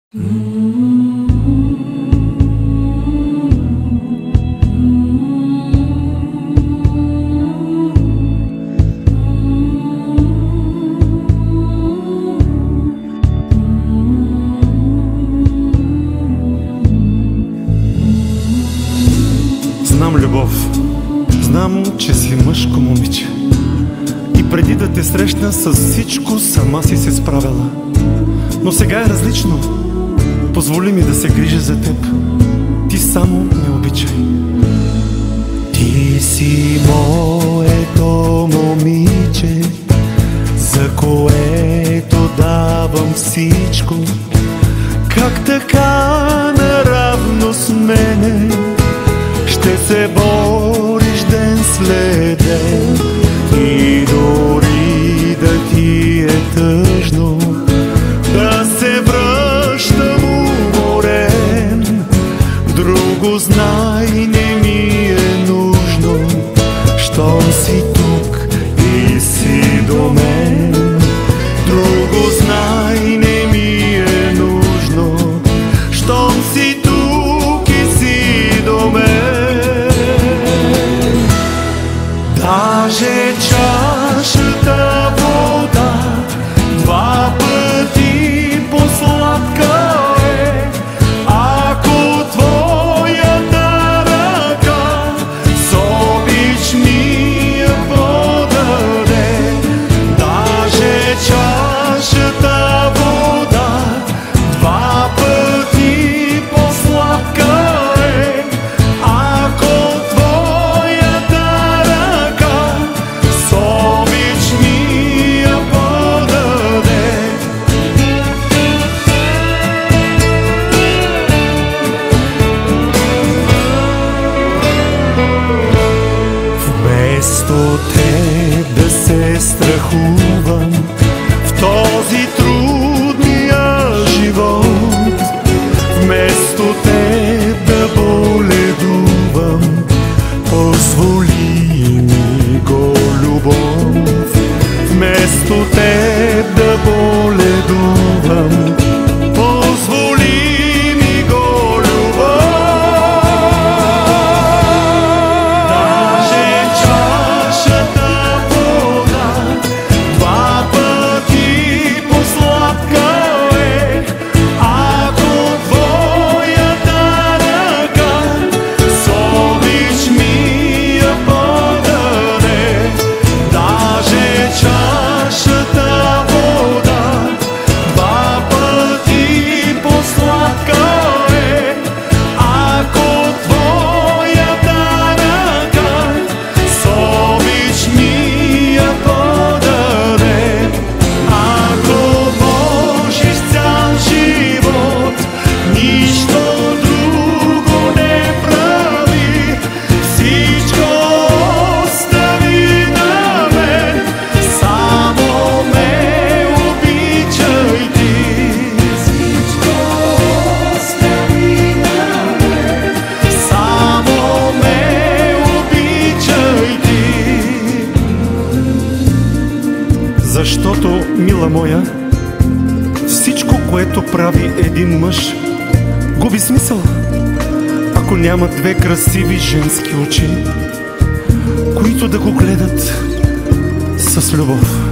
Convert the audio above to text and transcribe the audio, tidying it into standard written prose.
Знам любов, знам, че си мъжко момиче и преди да те срещна с всичко сама си се справила. Но сега е различно. Позволи ми да се грижа за теб. Ти само ме обичай. Ти си моето момиче, за което давам всичко. Как така наравно с мене ще се бориш ден след ден, и дори да ти е тъжно да се връщам уморен, друго знай не ми е нужно, щом си тук и си до мен. Друго знай не ми е нужно, щом си тук и си до мен. Даже чашата вода два пъти по-сладка е, ако твоята ръка с обич ми я подаде. Даже чашата вода два пъти по-сладка е, ако твоята ръка с обич ми я подаде. Вместо теб да се страхувам в този трудния живот, вместо теб да боледувам, позволи ми го любов. Вместо теб да боледувам, позволи ми го любов. Даже чашата вода два пъти по-сладка е, ако твоята ръка с обич ми я подаде. Даже чашата вода два пъти по-сладка е, ако твоята ръка с обич ми я подаде. Ако можеш цял живот нищо друго не прави, всичко остави на мен, само ме обичай ти. Всичко остави на мен, само ме обичай ти. Защото, мила моя, всичко, което прави един мъж, губи смисъл, ако няма две красиви женски очи, които да го гледат с любов.